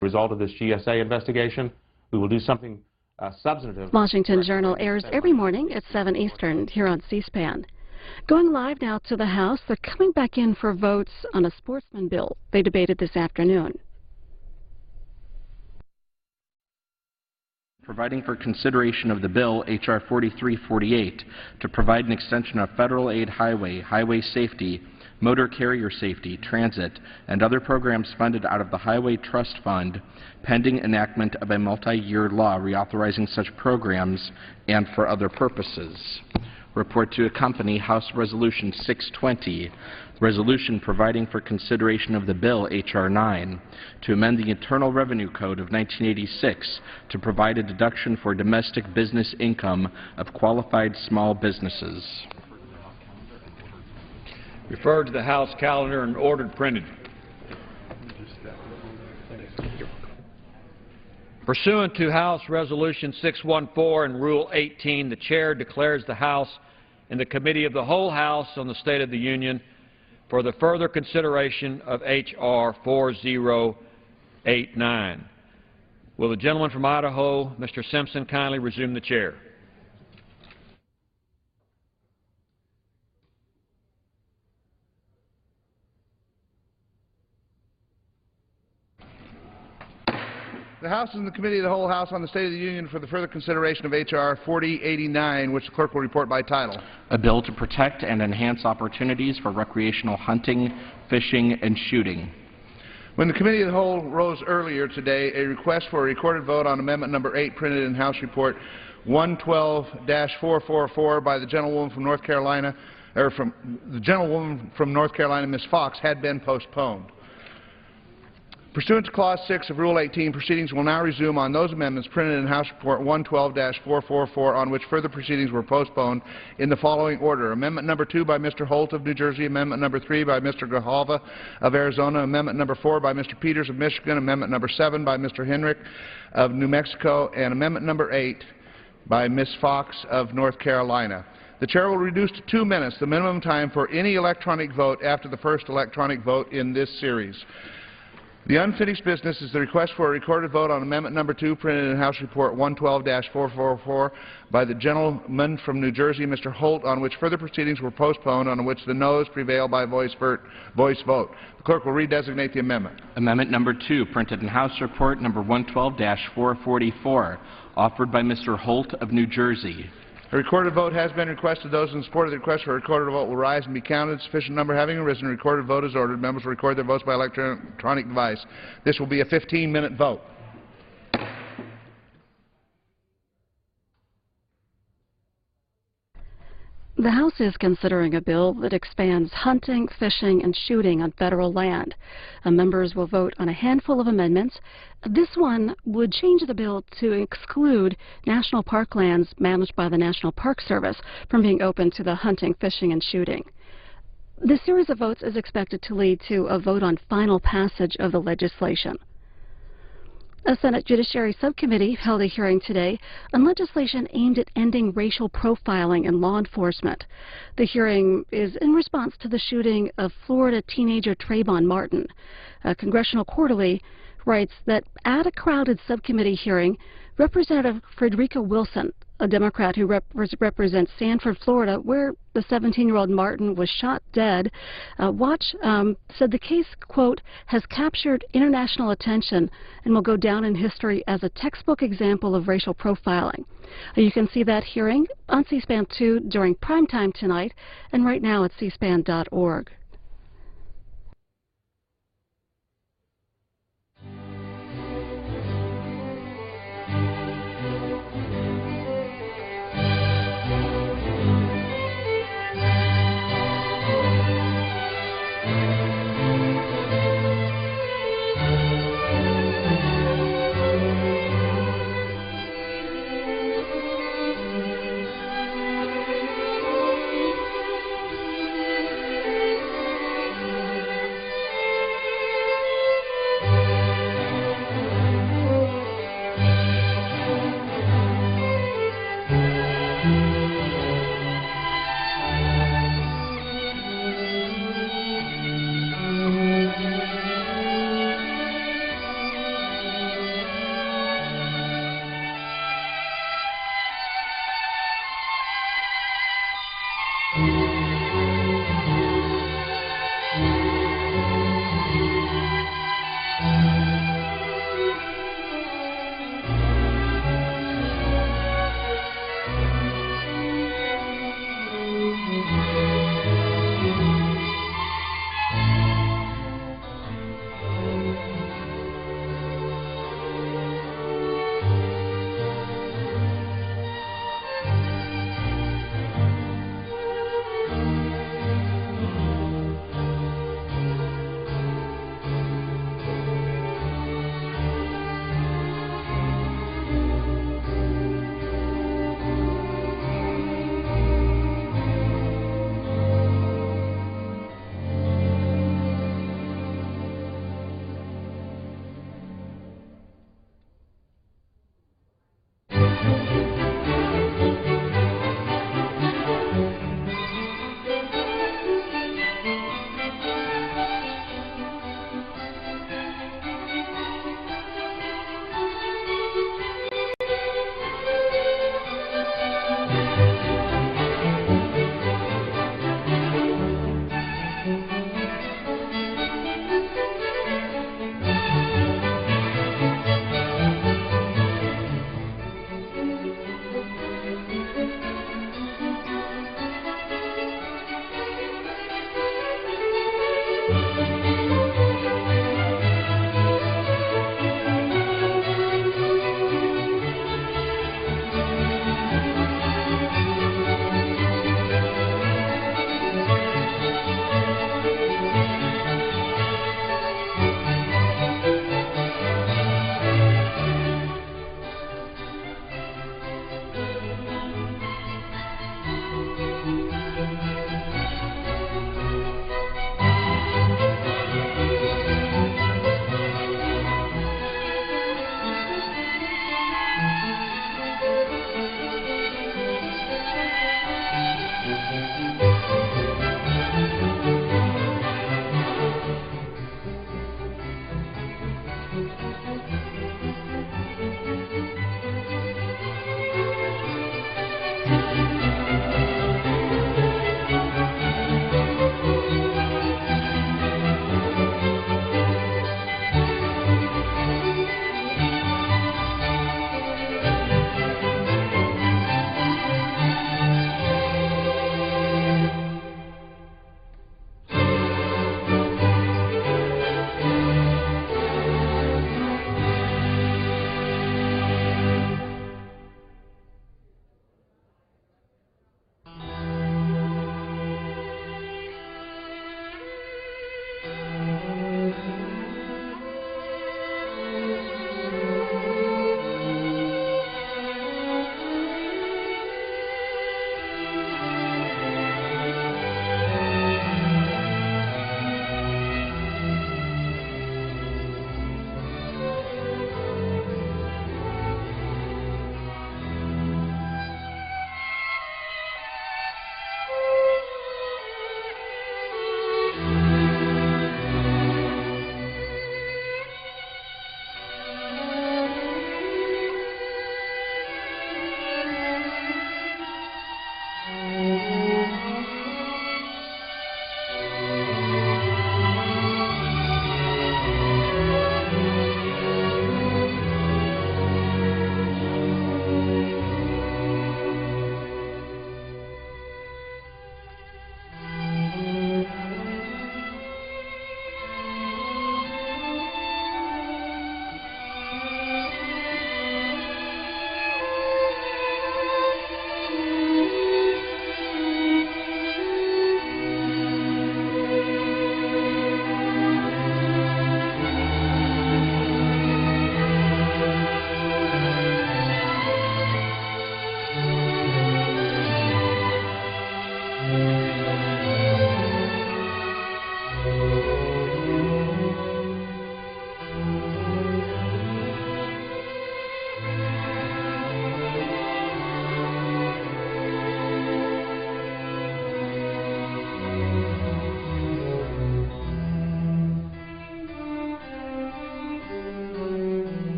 result of this GSA investigation. We will do something substantive. Washington Journal airs every morning at 7 Eastern here on C-SPAN. Going live now to the House, they're coming back in for votes on a sportsman bill they debated this afternoon. Providing for consideration of the bill, H.R. 4348, to provide an extension of federal aid highway safety, motor carrier safety, transit, and other programs funded out of the Highway Trust Fund, pending enactment of a multi-year law reauthorizing such programs and for other purposes. Report to accompany House Resolution 620, resolution providing for consideration of the bill, H.R. 9, to amend the Internal Revenue Code of 1986 to provide a deduction for domestic business income of qualified small businesses. Referred to the House calendar and ordered printed. Pursuant to House Resolution 614 and Rule 18, the Chair declares the House and the Committee of the Whole House on the State of the Union for the further consideration of H.R. 4089. Will the gentleman from Idaho, Mr. Simpson, kindly resume the chair? The House and the Committee of the Whole House on the State of the Union for the further consideration of H.R. 4089, which the clerk will report by title. A bill to protect and enhance opportunities for recreational hunting, fishing, and shooting. When the Committee of the Whole rose earlier today, a request for a recorded vote on Amendment Number 8 printed in House Report 112-444 by the gentlewoman from North Carolina, Ms. Fox, had been postponed. Pursuant to Clause 6 of Rule 18, proceedings will now resume on those amendments printed in House Report 112-444 on which further proceedings were postponed in the following order. Amendment Number 2 by Mr. Holt of New Jersey, Amendment Number 3 by Mr. Grijalva of Arizona, Amendment Number 4 by Mr. Peters of Michigan, Amendment Number 7 by Mr. Henrich of New Mexico, and Amendment Number 8 by Ms. Fox of North Carolina. The Chair will reduce to 2 minutes the minimum time for any electronic vote after the first electronic vote in this series. The unfinished business is the request for a recorded vote on Amendment Number 2 printed in House Report 112-444 by the gentleman from New Jersey, Mr. Holt, on which further proceedings were postponed, on which the noes prevail by voice vote. The clerk will redesignate the amendment. Amendment Number 2 printed in House Report Number 112-444, offered by Mr. Holt of New Jersey. A recorded vote has been requested. Those in support of the request for a recorded vote will rise and be counted. Sufficient number having arisen, a recorded vote is ordered. Members will record their votes by electronic device. This will be a 15-minute vote. The House is considering a bill that expands hunting, fishing, and shooting on federal land. Members will vote on a handful of amendments. This one would change the bill to exclude national park lands managed by the National Park Service from being open to the hunting, fishing, and shooting. This series of votes is expected to lead to a vote on final passage of the legislation. A Senate Judiciary Subcommittee held a hearing today on legislation aimed at ending racial profiling in law enforcement. The hearing is in response to the shooting of Florida teenager Trayvon Martin. Congressional Quarterly writes that at a crowded subcommittee hearing, Representative Frederica Wilson, a Democrat who represents Sanford, Florida, where the 17-year-old Martin was shot dead, said the case, quote, has captured international attention and will go down in history as a textbook example of racial profiling. You can see that hearing on C-SPAN 2 during prime time tonight and right now at cspan.org.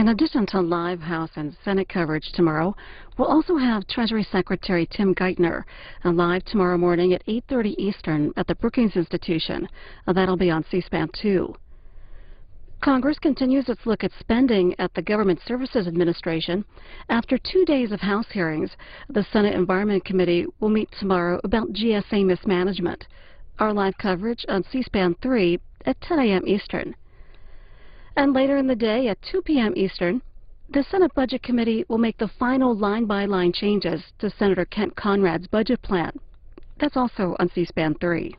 In addition to live House and Senate coverage tomorrow, we'll also have Treasury Secretary Tim Geithner live tomorrow morning at 8:30 Eastern at the Brookings Institution. That'll be on C-SPAN 2. Congress continues its look at spending at the Government Services Administration. After 2 days of House hearings, the Senate Environment Committee will meet tomorrow about GSA mismanagement. Our live coverage on C-SPAN 3 at 10 a.m. Eastern. And later in the day at 2 p.m. Eastern, the Senate Budget Committee will make the final line-by-line changes to Senator Kent Conrad's budget plan. That's also on C-SPAN 3.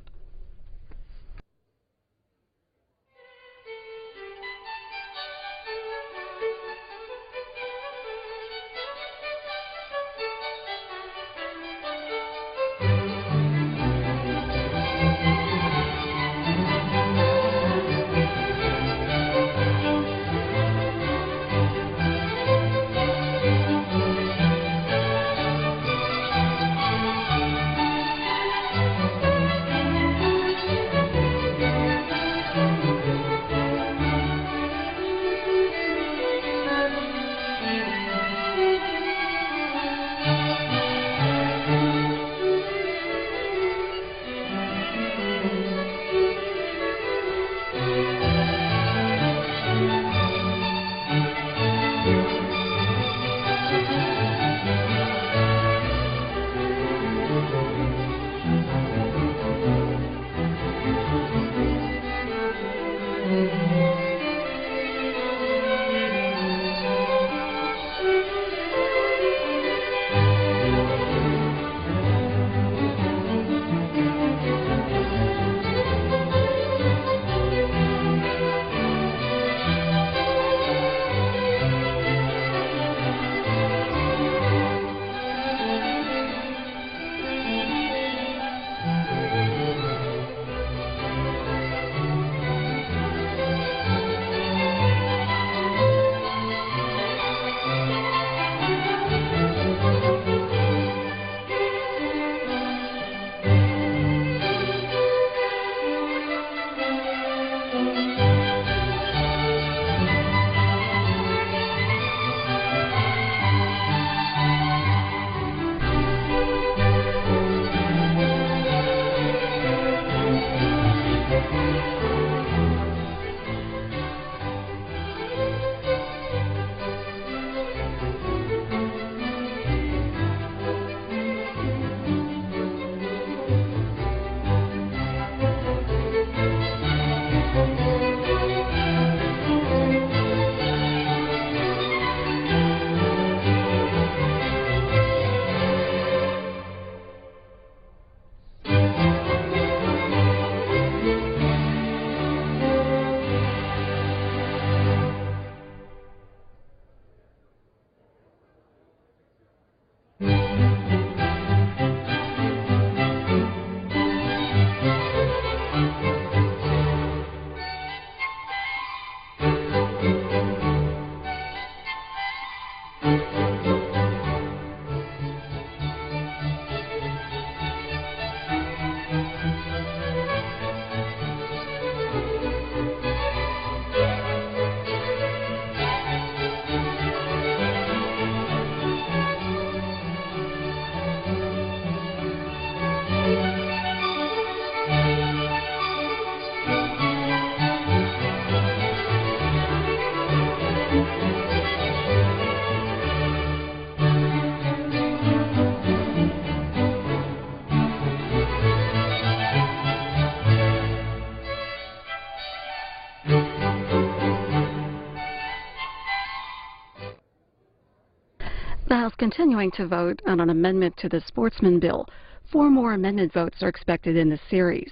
The House continuing to vote on an amendment to the Sportsman Bill. 4 more amendment votes are expected in this series.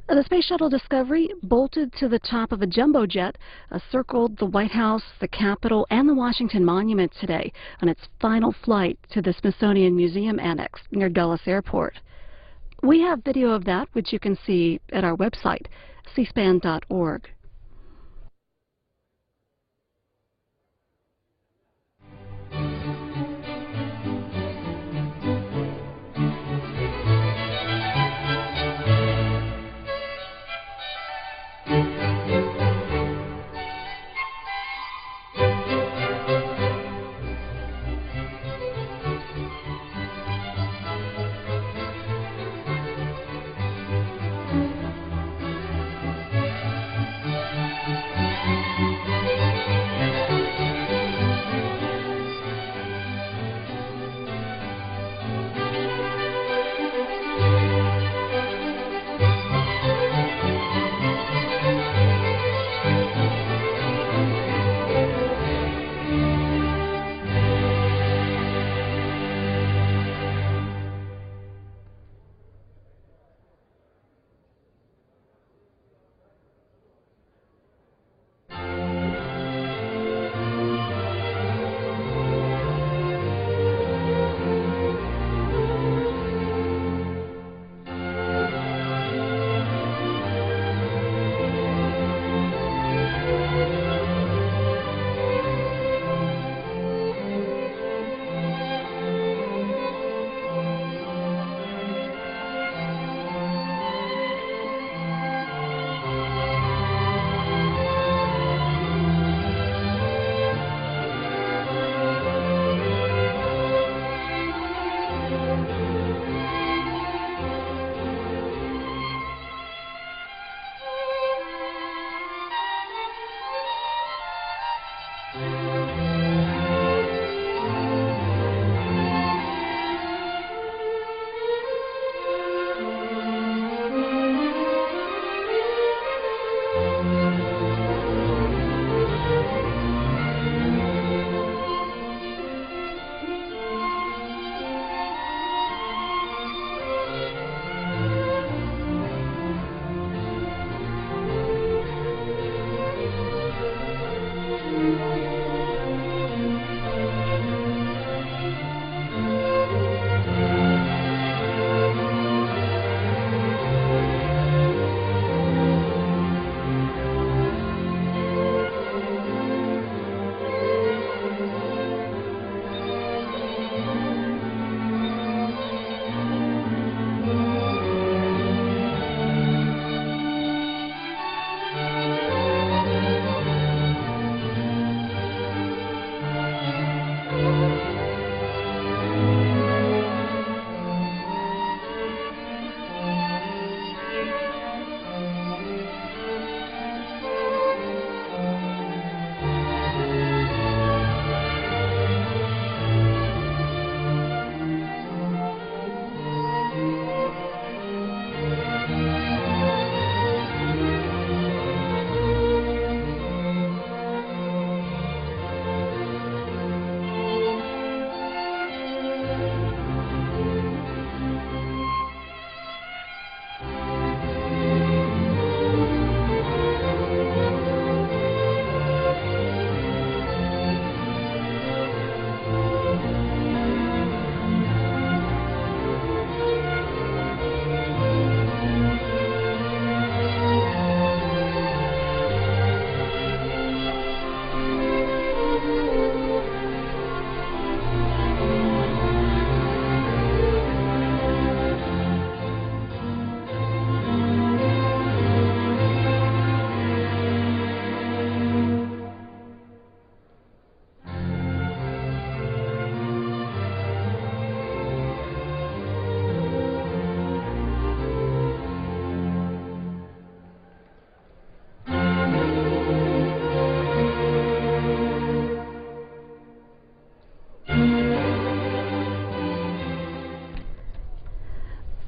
The Space Shuttle Discovery bolted to the top of a jumbo jet, circled the White House, the Capitol, and the Washington Monument today on its final flight to the Smithsonian Museum Annex near Dulles Airport. We have video of that, which you can see at our website, cspan.org.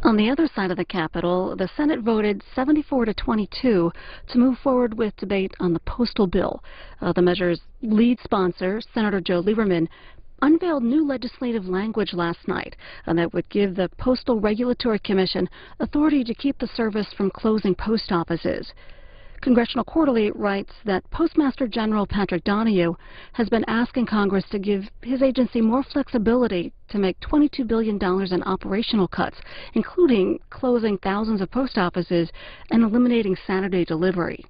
On the other side of the Capitol, the Senate voted 74 to 22 to move forward with debate on the postal bill. The measure's lead sponsor, Senator Joe Lieberman, unveiled new legislative language last night that would give the Postal Regulatory Commission authority to keep the service from closing post offices. Congressional Quarterly writes that Postmaster General Patrick Donahue has been asking Congress to give his agency more flexibility to make $22 billion in operational cuts, including closing thousands of post offices and eliminating Saturday delivery.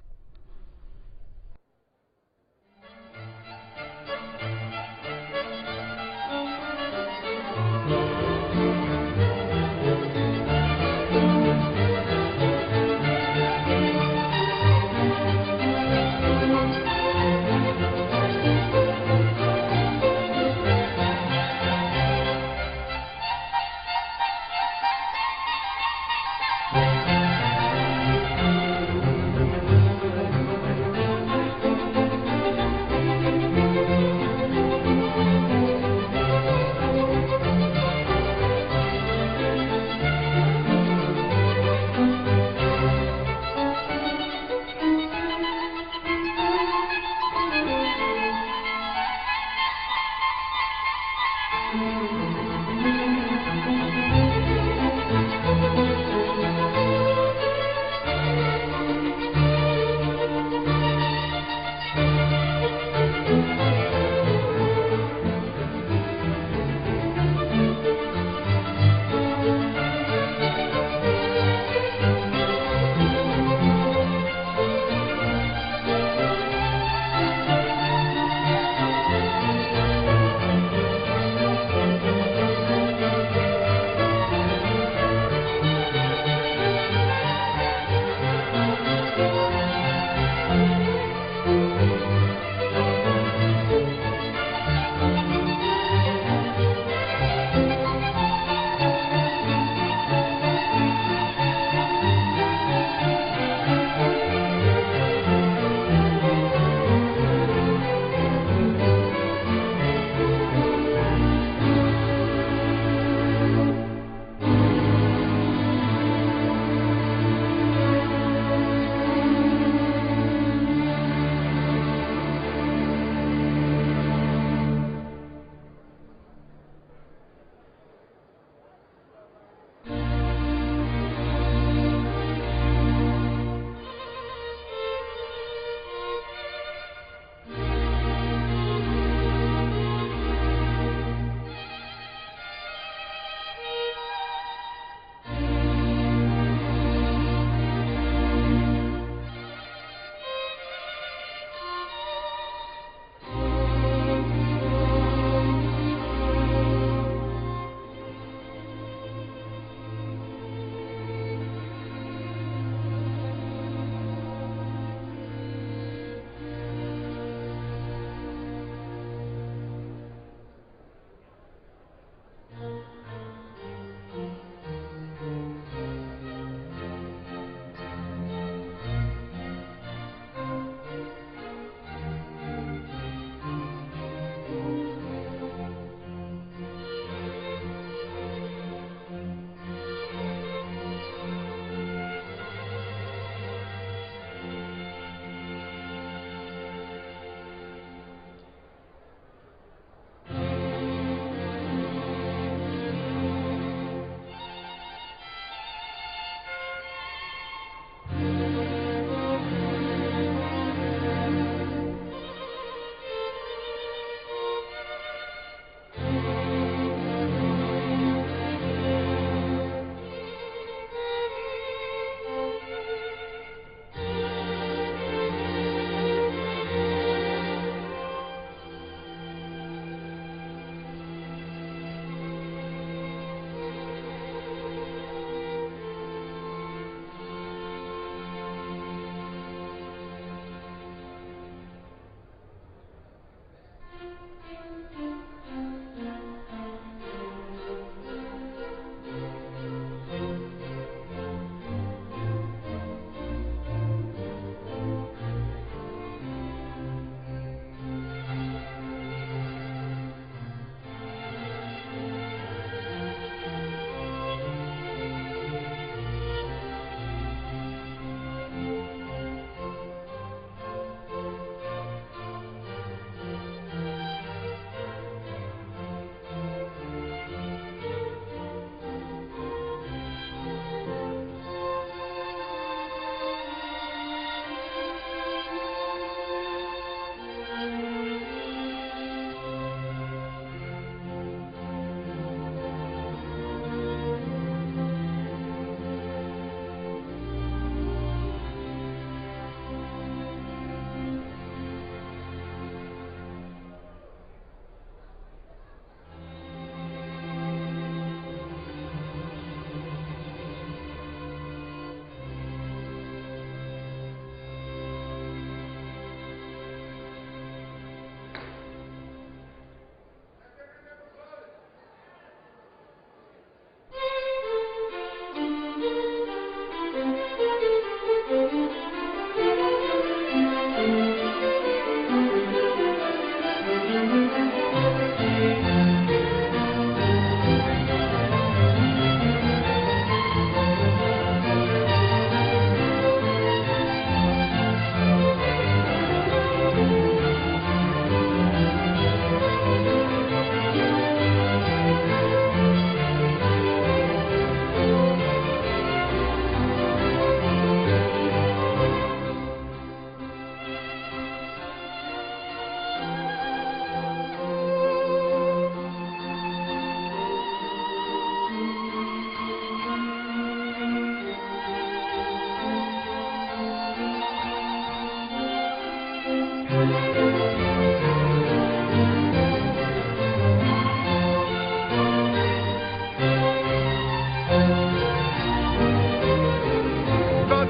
Vote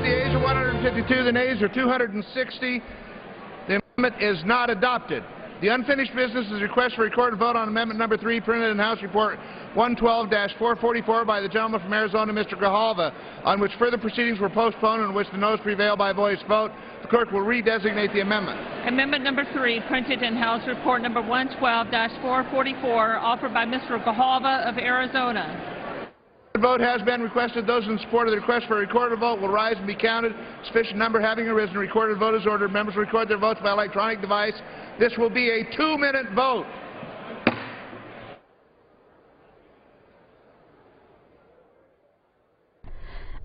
the ayes are 152, the nays are 260. The amendment is not adopted. The unfinished business is a request for recorded vote on Amendment Number 3, printed in House Report 112-444 by the gentleman from Arizona, Mr. Grijalva, on which further proceedings were postponed and which the noes prevail by voice vote. The clerk will redesignate the amendment. Amendment number 3, printed in House Report number 112-444, offered by Mr. Grijalva of Arizona. The vote has been requested. Those in support of the request for a recorded vote will rise and be counted. Sufficient number having arisen, a recorded vote is ordered. Members will record their votes by electronic device. This will be a 2-minute vote.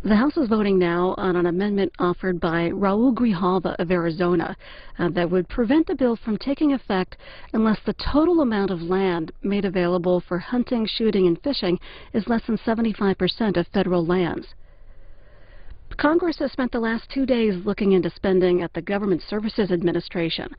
The House is voting now on an amendment offered by Raul Grijalva of Arizona that would prevent the bill from taking effect unless the total amount of land made available for hunting, shooting, and fishing is less than 75% of federal lands. Congress has spent the last 2 days looking into spending at the Government Services Administration.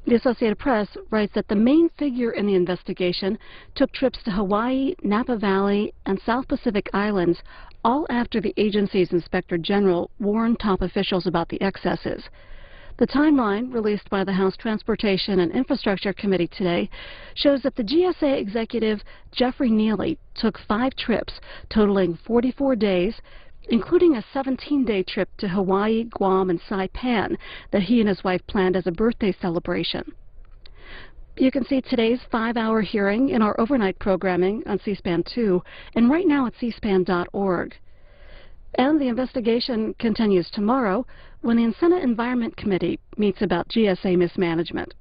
The Associated Press writes that the main figure in the investigation took trips to Hawaii, Napa Valley, and South Pacific Islands, all after the agency's Inspector General warned top officials about the excesses. The timeline, released by the House Transportation and Infrastructure Committee today, shows that the GSA executive Jeffrey Neely took 5 trips, totaling 44 days, including a 17-day trip to Hawaii, Guam, and Saipan that he and his wife planned as a birthday celebration. You can see today's 5-hour hearing in our overnight programming on C-SPAN 2 and right now at cspan.org. And the investigation continues tomorrow when the Senate Environment Committee meets about GSA mismanagement.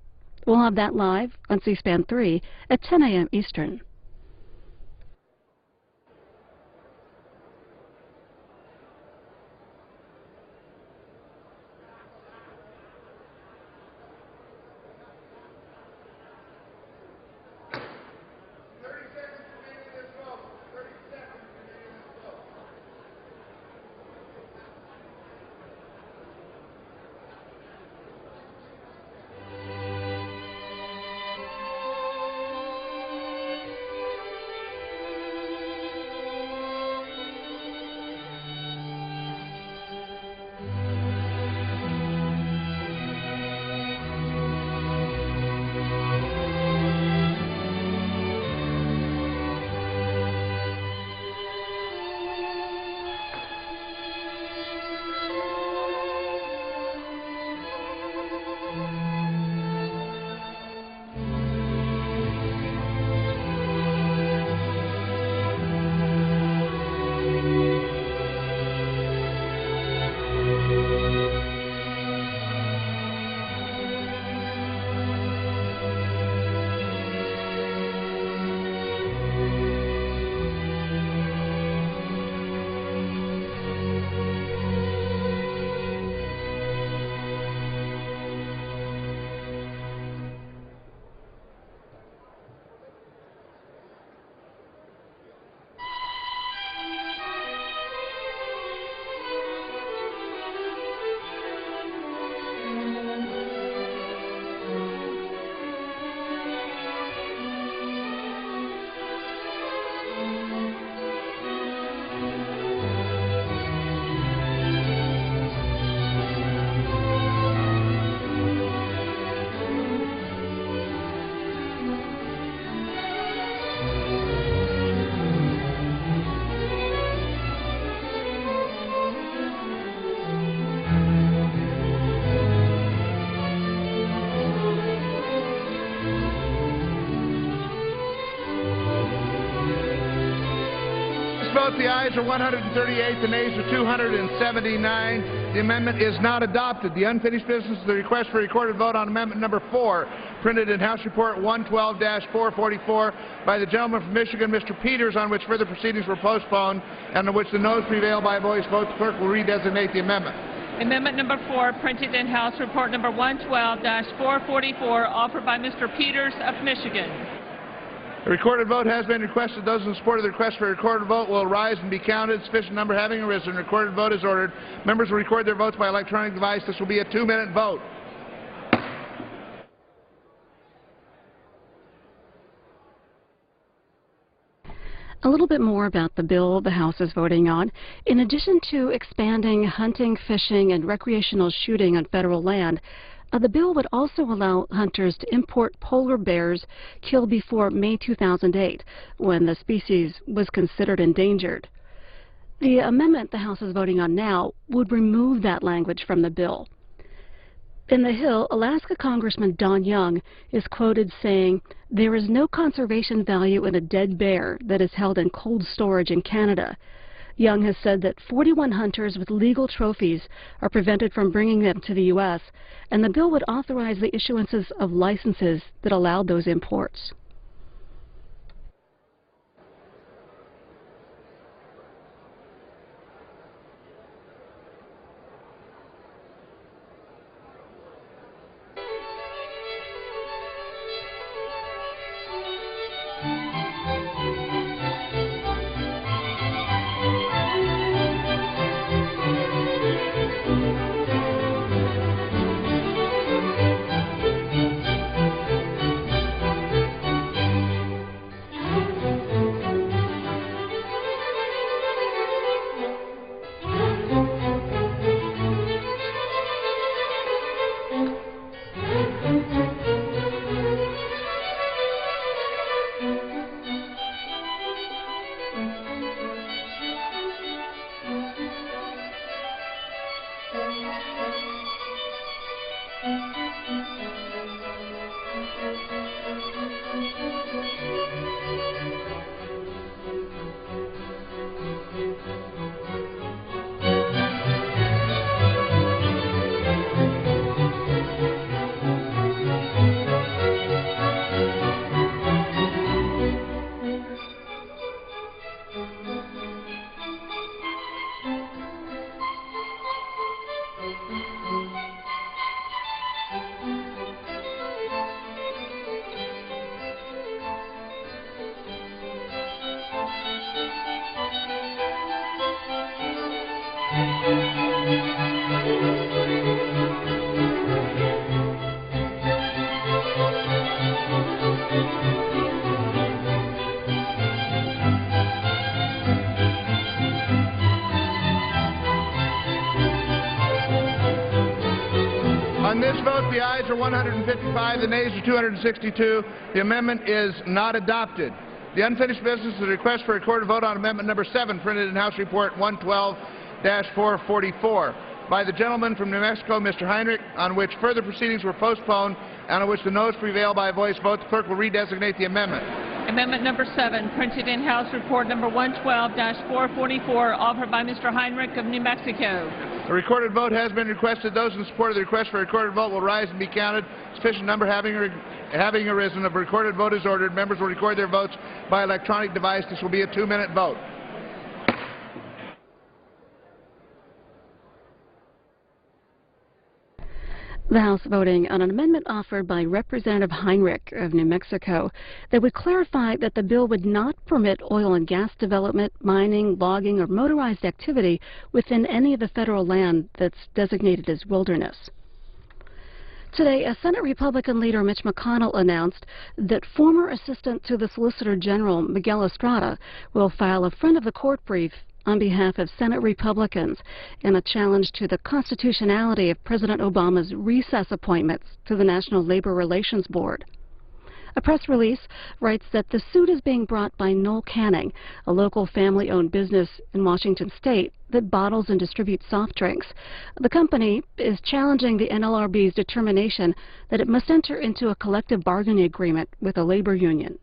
We'll have that live on C-SPAN 3 at 10 a.m. Eastern. Vote the ayes are 138, the nays are 279. The amendment is not adopted. The unfinished business is the request for recorded vote on Amendment Number 4, printed in House Report 112-444 by the gentleman from Michigan, Mr. Peters, on which further proceedings were postponed and on which the noes prevail by voice vote. The clerk will redesignate the amendment. Amendment number 4, printed in House Report number 112-444, offered by Mr. Peters of Michigan. A recorded vote has been requested. Those in support of the request for a recorded vote will rise and be counted. Sufficient number having arisen. A recorded vote is ordered. Members will record their votes by electronic device. This will be a 2-minute vote. A little bit more about the bill the House is voting on. In addition to expanding hunting, fishing, and recreational shooting on federal land, the bill would also allow hunters to import polar bears killed before May 2008, when the species was considered endangered. The amendment the House is voting on now would remove that language from the bill. In the Hill, Alaska Congressman Don Young is quoted saying, "There is no conservation value in a dead bear that is held in cold storage in Canada." Young has said that 41 hunters with legal trophies are prevented from bringing them to the U.S., and the bill would authorize the issuances of licenses that allow those imports. On this vote, the ayes are 155, the nays are 262. The amendment is not adopted. The unfinished business is a request for a recorded vote on Amendment Number 7, printed in House Report 112-444, by the gentleman from New Mexico, Mr. Heinrich, on which further proceedings were postponed and on which the noes prevail by a voice vote. The clerk will redesignate the amendment. Amendment Number 7, printed in House Report Number 112-444, offered by Mr. Heinrich of New Mexico. A recorded vote has been requested. Those in support of the request for a recorded vote will rise and be counted. Sufficient number having arisen. If a recorded vote is ordered, members will record their votes by electronic device. This will be a 2-minute vote. The House voting on an amendment offered by Representative Heinrich of New Mexico that would clarify that the bill would not permit oil and gas development, mining, logging, or motorized activity within any of the federal land that's designated as wilderness. Today, a Senate Republican leader, Mitch McConnell, announced that former Assistant to the Solicitor General, Miguel Estrada, will file a friend of the court brief on behalf of Senate Republicans in a challenge to the constitutionality of President Obama's recess appointments to the National Labor Relations Board. A press release writes that the suit is being brought by Noel Canning, a local family-owned business in Washington state that bottles and distributes soft drinks. The company is challenging the NLRB's determination that it must enter into a collective bargaining agreement with a labor union.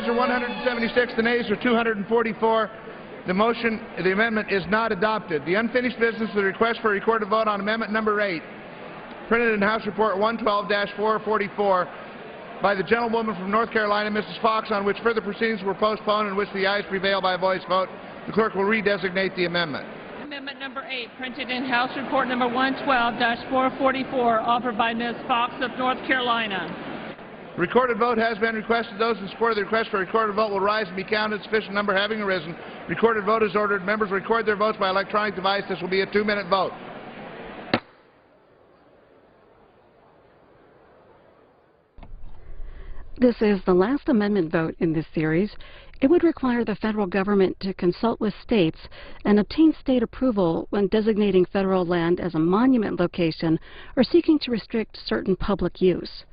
are 176, the nays are 244. The amendment is not adopted. The unfinished business is the request for a recorded vote on amendment number 8, printed in House Report 112-444 by the gentlewoman from North Carolina, Mrs. Fox, on which further proceedings were postponed and which the ayes prevail by a voice vote. The clerk will redesignate the amendment. Amendment number 8, printed in House Report number 112-444, offered by Ms. Fox of North Carolina. Recorded vote has been requested. Those in support of the request for a recorded vote will rise and be counted. Sufficient number having arisen. Recorded vote is ordered. Members record their votes by electronic device. This will be a 2-minute vote. This is the last amendment vote in this series. It would require the federal government to consult with states and obtain state approval when designating federal land as a monument location or seeking to restrict certain public use.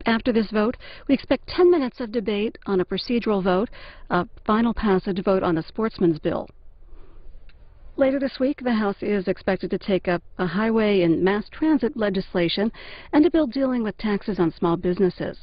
After this vote, we expect 10 minutes of debate on a procedural vote, a final passage vote on the Sportsman's Bill. Later this week, the House is expected to take up a highway and mass transit legislation and a bill dealing with taxes on small businesses.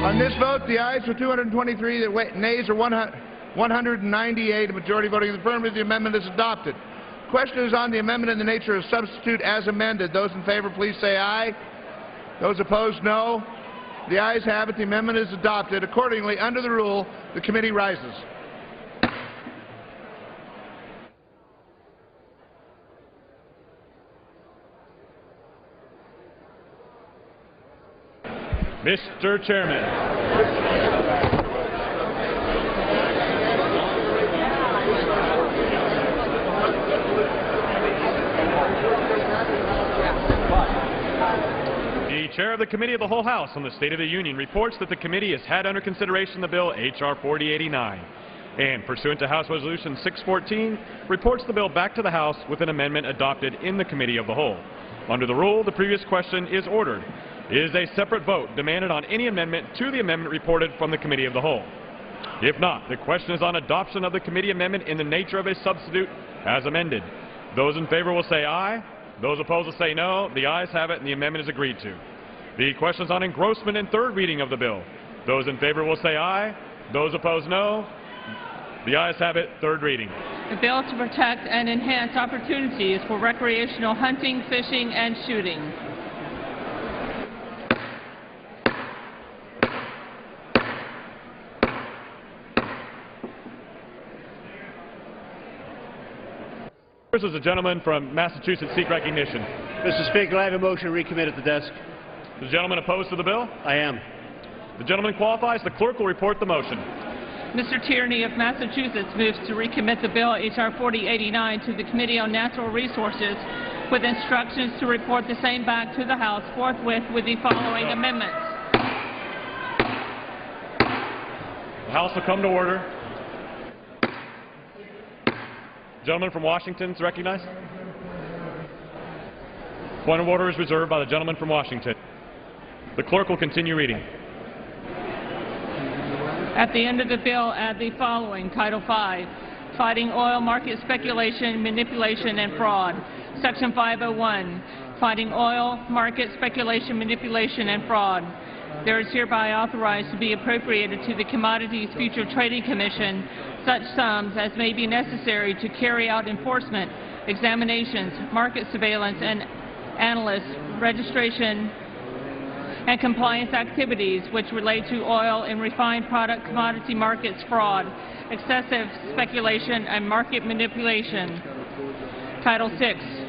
On this vote, the ayes are 223, the nays are 198, a majority voting in the affirmative. The amendment is adopted. The question is on the amendment in the nature of substitute as amended. Those in favor, please say aye. Those opposed, no. The ayes have it. The amendment is adopted. Accordingly, under the rule, the committee rises. Mr. Chairman. The Chair of the Committee of the Whole House on the State of the Union reports that the committee has had under consideration the bill H.R. 4089 and, pursuant to House Resolution 614, reports the bill back to the House with an amendment adopted in the Committee of the Whole. Under the rule, the previous question is ordered. Is a separate vote demanded on any amendment to the amendment reported from the Committee of the Whole? If not, the question is on adoption of the committee amendment in the nature of a substitute as amended. Those in favor will say aye. Those opposed will say no. The ayes have it, and the amendment is agreed to. The question is on engrossment and third reading of the bill. Those in favor will say aye. Those opposed, no. The ayes have it. Third reading. A bill to protect and enhance opportunities for recreational hunting, fishing, and shooting. First is the gentleman from Massachusetts seek recognition. Mr. Speaker, I have a motion to recommit at the desk. The gentleman opposed to the bill? I am. The gentleman qualifies. The clerk will report the motion. Mr. Tierney of Massachusetts moves to recommit the bill H.R. 4089 to the Committee on Natural Resources with instructions to report the same back to the House forthwith with the following amendments. The House will come to order. Gentleman from Washington is recognized. Point of order is reserved by the gentleman from Washington. The clerk will continue reading. At the end of the bill, add the following, Title V, Fighting Oil Market Speculation, Manipulation, and Fraud. Section 501, Fighting Oil Market Speculation, Manipulation, and Fraud. There is hereby authorized to be appropriated to the Commodities Future Trading Commission such sums as may be necessary to carry out enforcement, examinations, market surveillance, and analyst registration and compliance activities which relate to oil and refined product commodity markets fraud, excessive speculation, and market manipulation. Title VI,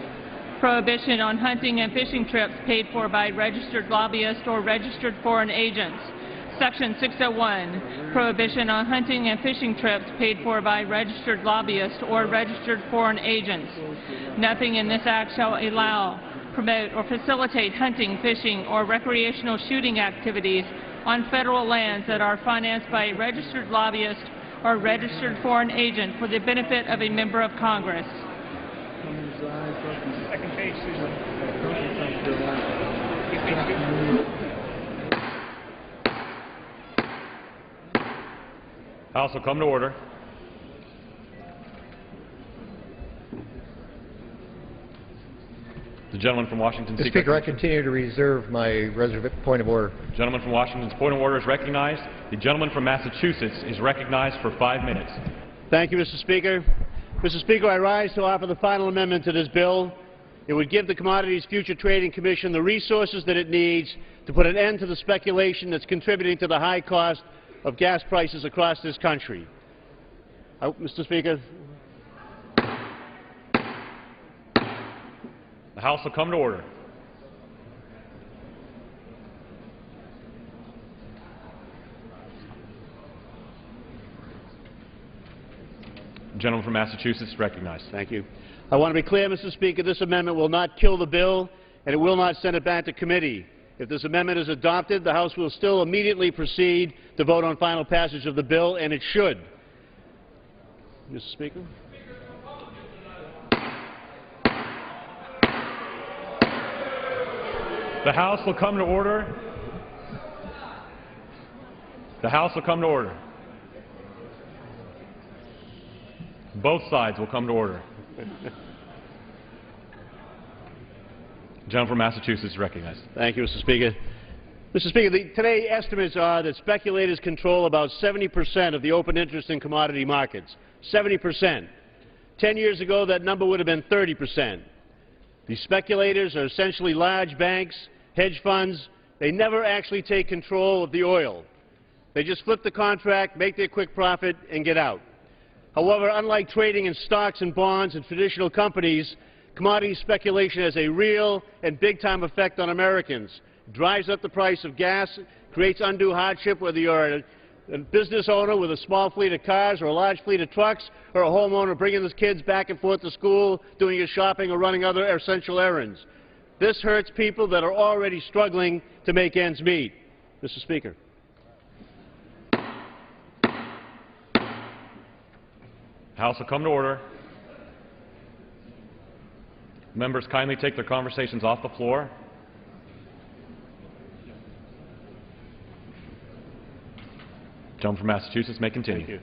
Prohibition on hunting and fishing trips paid for by registered lobbyists or registered foreign agents. Section 601, Prohibition on hunting and fishing trips paid for by registered lobbyists or registered foreign agents. Nothing in this act shall allow, promote, or facilitate hunting, fishing, or recreational shooting activities on federal lands that are financed by a registered lobbyist or registered foreign agent for the benefit of a member of Congress. Second page, Susan. House will come to order. The gentleman from Washington. Mr. Speaker, I continue to reserve my point of order. The gentleman from Washington's point of order is recognized. The gentleman from Massachusetts is recognized for 5 minutes. Thank you, Mr. Speaker. Mr. Speaker, I rise to offer the final amendment to this bill. It would give the Commodities Future Trading Commission the resources that it needs to put an end to the speculation that's contributing to the high cost of gas prices across this country. Mr. Speaker. The House will come to order. The gentleman from Massachusetts is recognized. Thank you. I want to be clear, Mr. Speaker, this amendment will not kill the bill, and it will not send it back to committee. If this amendment is adopted, the House will still immediately proceed to vote on final passage of the bill, and it should. Mr. Speaker. The House will come to order. The House will come to order. Both sides will come to order. The gentleman from Massachusetts is recognized. Thank you, Mr. Speaker. Mr. Speaker, today estimates are that speculators control about 70% of the open interest in commodity markets. 70%. 10 years ago, that number would have been 30%. These speculators are essentially large banks, hedge funds. They never actually take control of the oil. They just flip the contract, make their quick profit, and get out. However, unlike trading in stocks and bonds and traditional companies, commodity speculation has a real and big-time effect on Americans. It drives up the price of gas, creates undue hardship whether you're a business owner with a small fleet of cars or a large fleet of trucks, or a homeowner bringing his kids back and forth to school, doing his shopping or running other essential errands. This hurts people that are already struggling to make ends meet. Mr. Speaker. House will come to order. Members kindly take their conversations off the floor. Gentleman from Massachusetts may continue. Thank you.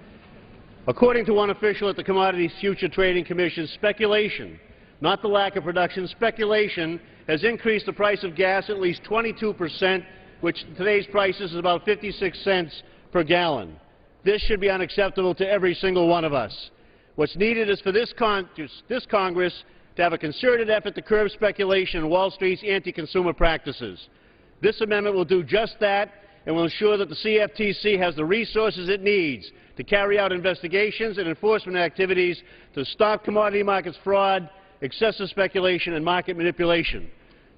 According to one official at the Commodities Future Trading Commission, speculation, not the lack of production, speculation has increased the price of gas at least 22%, which today's price is about 56 cents per gallon. This should be unacceptable to every single one of us. What's needed is for this Congress to have a concerted effort to curb speculation and Wall Street's anti-consumer practices. This amendment will do just that and will ensure that the CFTC has the resources it needs to carry out investigations and enforcement activities to stop commodity markets fraud, excessive speculation, and market manipulation.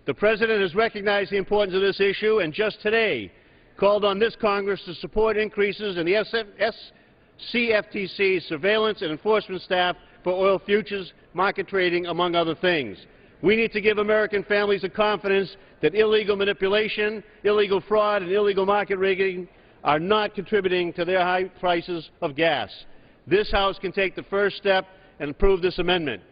The President has recognized the importance of this issue and just today called on this Congress to support increases in the CFTC surveillance and enforcement staff for oil futures, market trading, among other things. We need to give American families the confidence that illegal manipulation, illegal fraud, and illegal market rigging are not contributing to their high prices of gas. This House can take the first step and approve this amendment.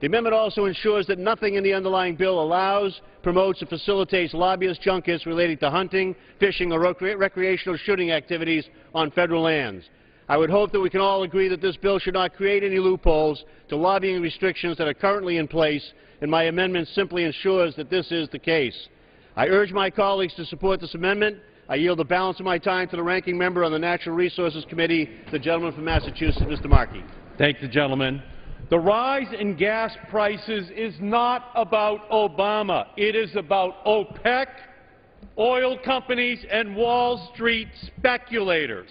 The amendment also ensures that nothing in the underlying bill allows, promotes, or facilitates lobbyist junkets relating to hunting, fishing, or recreational shooting activities on federal lands. I would hope that we can all agree that this bill should not create any loopholes to lobbying restrictions that are currently in place, and my amendment simply ensures that this is the case. I urge my colleagues to support this amendment. I yield the balance of my time to the ranking member on the Natural Resources Committee, the gentleman from Massachusetts, Mr. Markey. Thank the gentleman. The rise in gas prices is not about Obama. It is about OPEC, oil companies, and Wall Street speculators.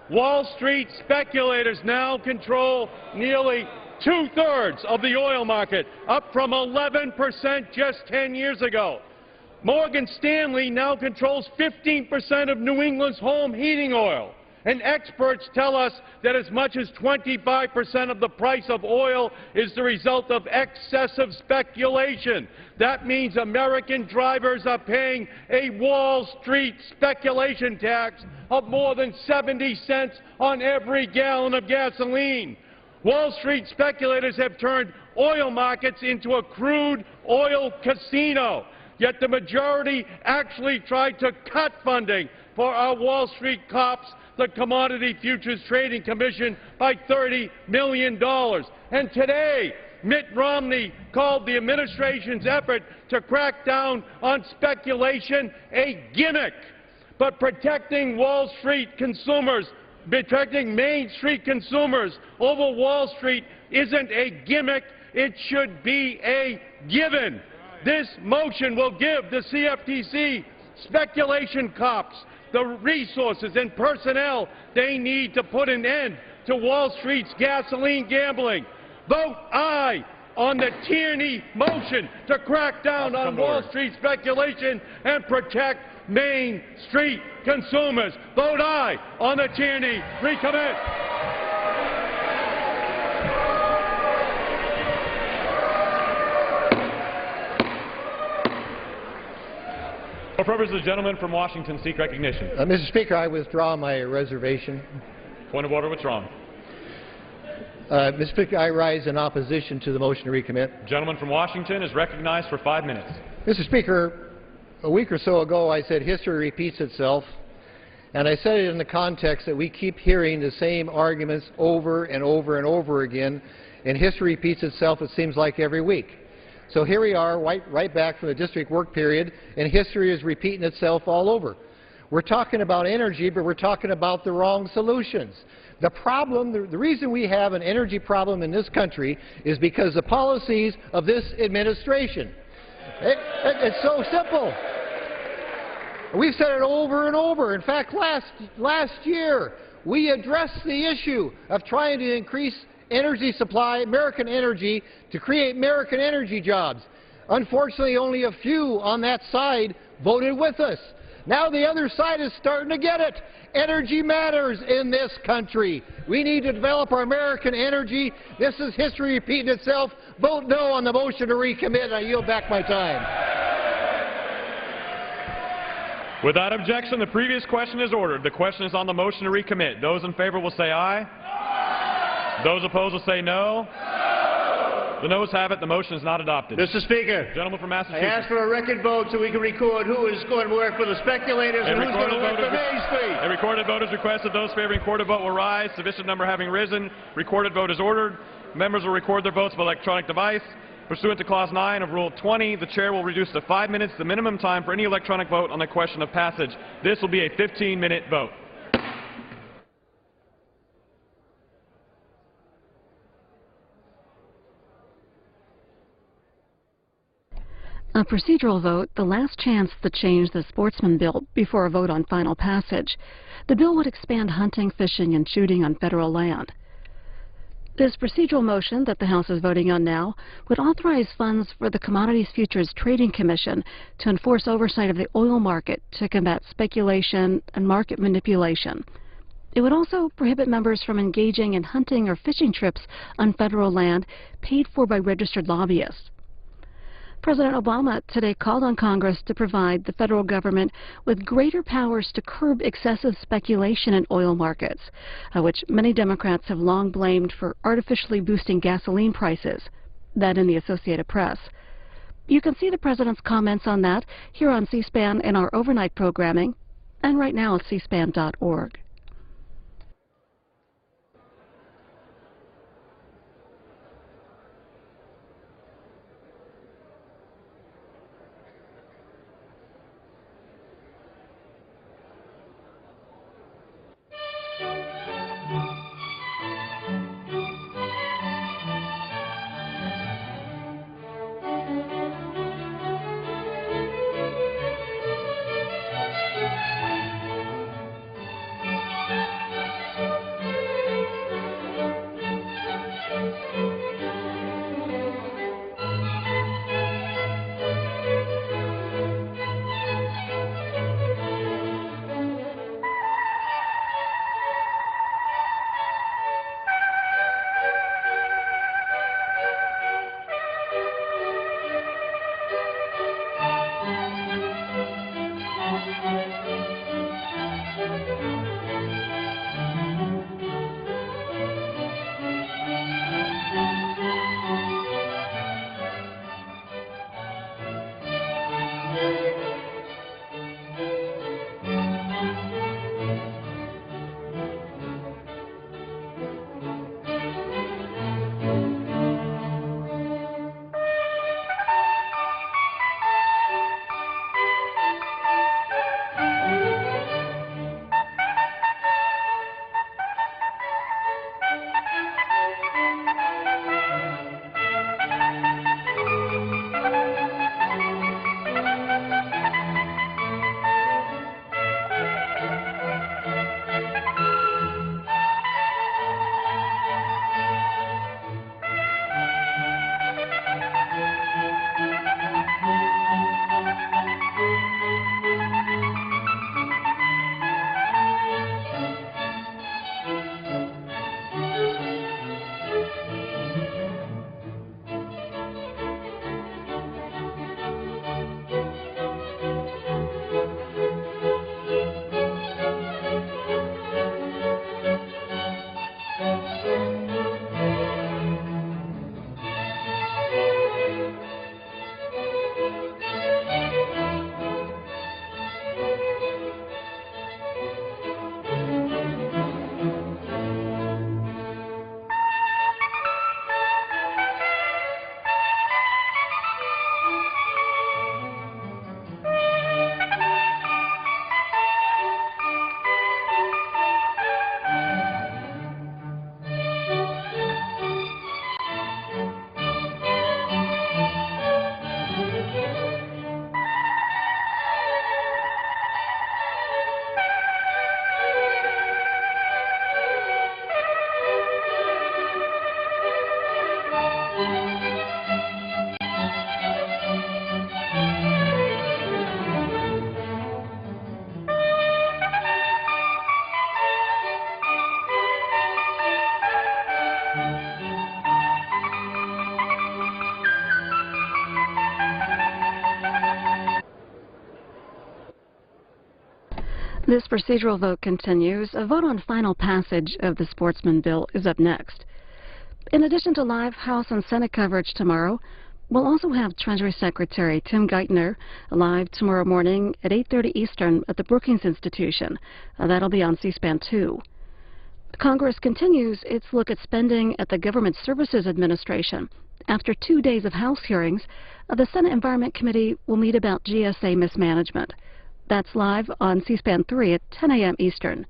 Wall Street speculators now control nearly two-thirds of the oil market, up from 11% just 10 years ago. Morgan Stanley now controls 15% of New England's home heating oil. And experts tell us that as much as 25% of the price of oil is the result of excessive speculation. That means American drivers are paying a Wall Street speculation tax of more than 70 cents on every gallon of gasoline. Wall Street speculators have turned oil markets into a crude oil casino. Yet the majority actually tried to cut funding for our Wall Street cops, the Commodity Futures Trading Commission, by $30 million. And today, Mitt Romney called the administration's effort to crack down on speculation a gimmick. But protecting Wall Street consumers, protecting Main Street consumers over Wall Street isn't a gimmick. It should be a given. This motion will give the CFTC speculation cops the resources and personnel they need to put an end to Wall Street's gasoline gambling. Vote aye on the Tierney motion to crack down on Wall Street speculation and protect Main Street consumers. Vote aye on the Tierney. Recommit. For purpose, the gentleman from Washington seek recognition. Mr. Speaker, I withdraw my reservation. Point of order withdrawn. Mr. Speaker, I rise in opposition to the motion to recommit. Gentleman from Washington is recognized for 5 minutes. Mr. Speaker, a week or so ago I said history repeats itself, and I said it in the context that we keep hearing the same arguments over and over and over again, and history repeats itself, it seems like, every week. So here we are, right back from the district work period, and history is repeating itself all over. We're talking about energy, but we're talking about the wrong solutions. The problem, the reason we have an energy problem in this country is because the policies of this administration. It's so simple. We've said it over and over. In fact, last year, we addressed the issue of trying to increase energy supply, American energy, to create American energy jobs. Unfortunately, only a few on that side voted with us. Now the other side is starting to get it. Energy matters in this country. We need to develop our American energy. This is history repeating itself. Vote no on the motion to recommit. I yield back my time. Without objection, the previous question is ordered. The question is on the motion to recommit. Those in favor will say aye. Those opposed will say no. The noes have it. The motion is not adopted. Mr. Speaker, Gentleman from I Massachusetts. ask for a record vote so we can record who is going to work for the speculators and who's going to work for Main Street. A recorded vote is requested. Those favoring recorded vote will rise. Sufficient number having risen. Recorded vote is ordered. Members will record their votes by electronic device. Pursuant to Clause 9 of Rule 20, the Chair will reduce to 5 minutes the minimum time for any electronic vote on the question of passage. This will be a 15-minute vote. A procedural vote, the last chance to change the sportsman bill before a vote on final passage. The bill would expand hunting, fishing, and shooting on federal land. This procedural motion that the House is voting on now would authorize funds for the Commodities Futures Trading Commission to enforce oversight of the oil market to combat speculation and market manipulation. It would also prohibit members from engaging in hunting or fishing trips on federal land paid for by registered lobbyists. President Obama today called on Congress to provide the federal government with greater powers to curb excessive speculation in oil markets, which many Democrats have long blamed for artificially boosting gasoline prices. That in the Associated Press. You can see the president's comments on that here on C-SPAN in our overnight programming, and right now at cspan.org. This procedural vote continues. A vote on final passage of the Sportsman bill is up next. In addition to live House and Senate coverage tomorrow, we'll also have Treasury Secretary Tim Geithner live tomorrow morning at 8:30 Eastern at the Brookings Institution. That'll be on C-SPAN 2. Congress continues its look at spending at the Government Services Administration. After 2 days of House hearings, the Senate Environment Committee will meet about GSA mismanagement. That's live on C-SPAN 3 at 10 a.m. Eastern.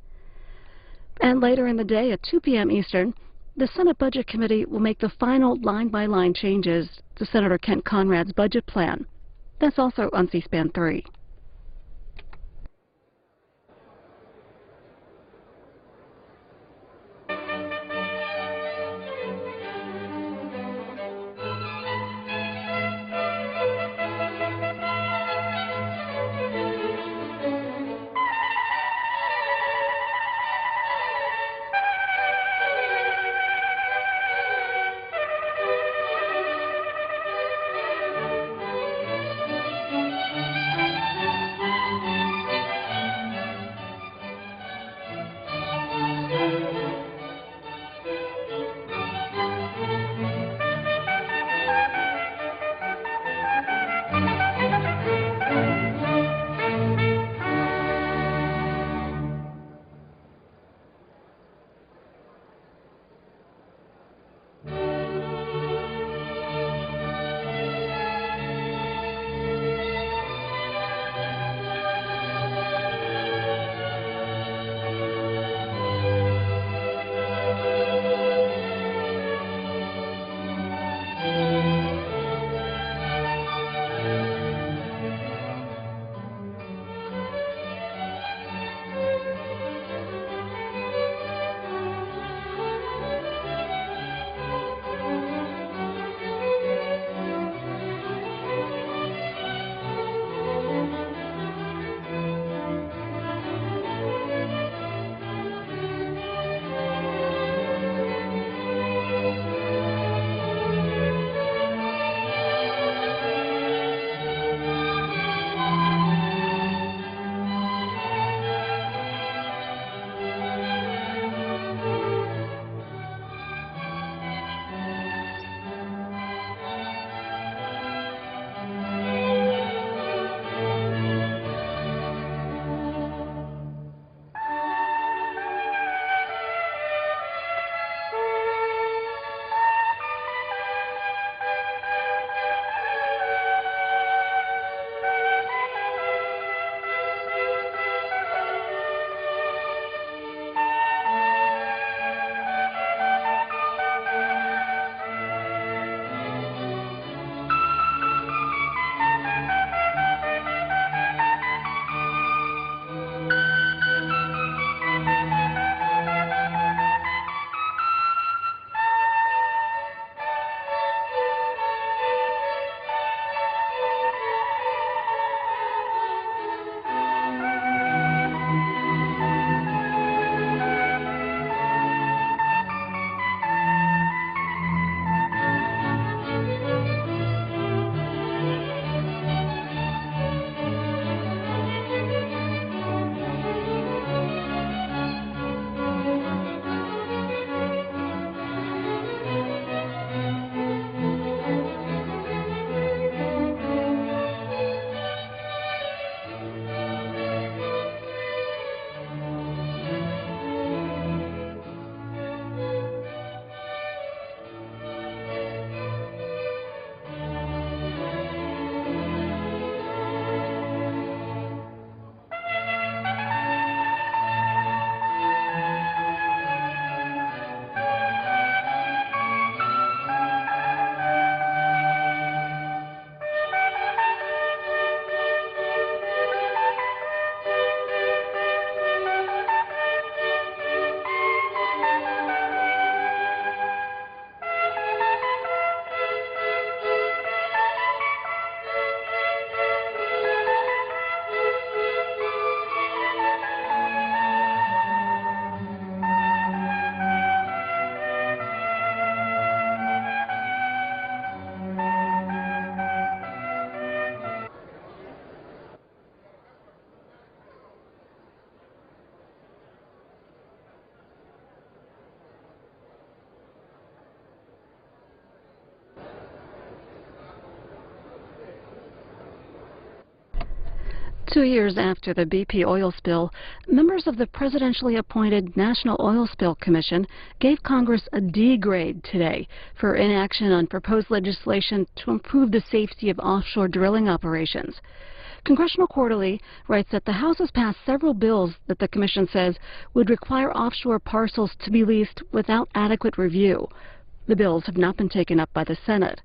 And later in the day at 2 p.m. Eastern, the Senate Budget Committee will make the final line-by-line changes to Senator Kent Conrad's budget plan. That's also on C-SPAN 3. 2 years after the BP oil spill, members of the presidentially appointed National Oil Spill Commission gave Congress a D grade today for inaction on proposed legislation to improve the safety of offshore drilling operations. Congressional Quarterly writes that the House has passed several bills that the Commission says would require offshore parcels to be leased without adequate review. The bills have not been taken up by the Senate.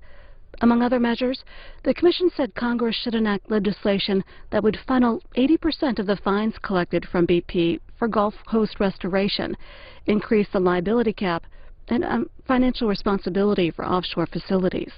Among other measures, the Commission said Congress should enact legislation that would funnel 80% of the fines collected from BP for Gulf Coast restoration, increase the liability cap, and financial responsibility for offshore facilities.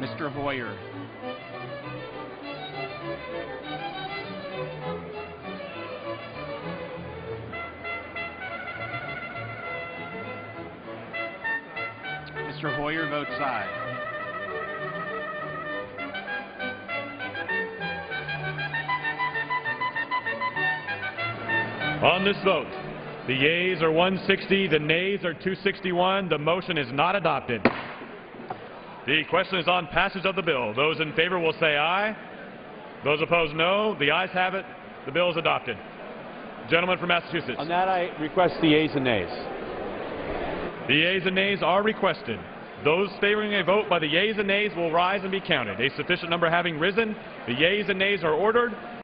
Mr. Hoyer. Mr. Hoyer votes aye. On this vote, the yeas are 160, the nays are 261. The motion is not adopted. The question is on passage of the bill. Those in favor will say aye. Those opposed, no. The ayes have it. The bill is adopted. Gentleman from Massachusetts. On that, I request the yeas and nays. The yeas and nays are requested. Those favoring a vote by the yeas and nays will rise and be counted. A sufficient number having risen, the yeas and nays are ordered.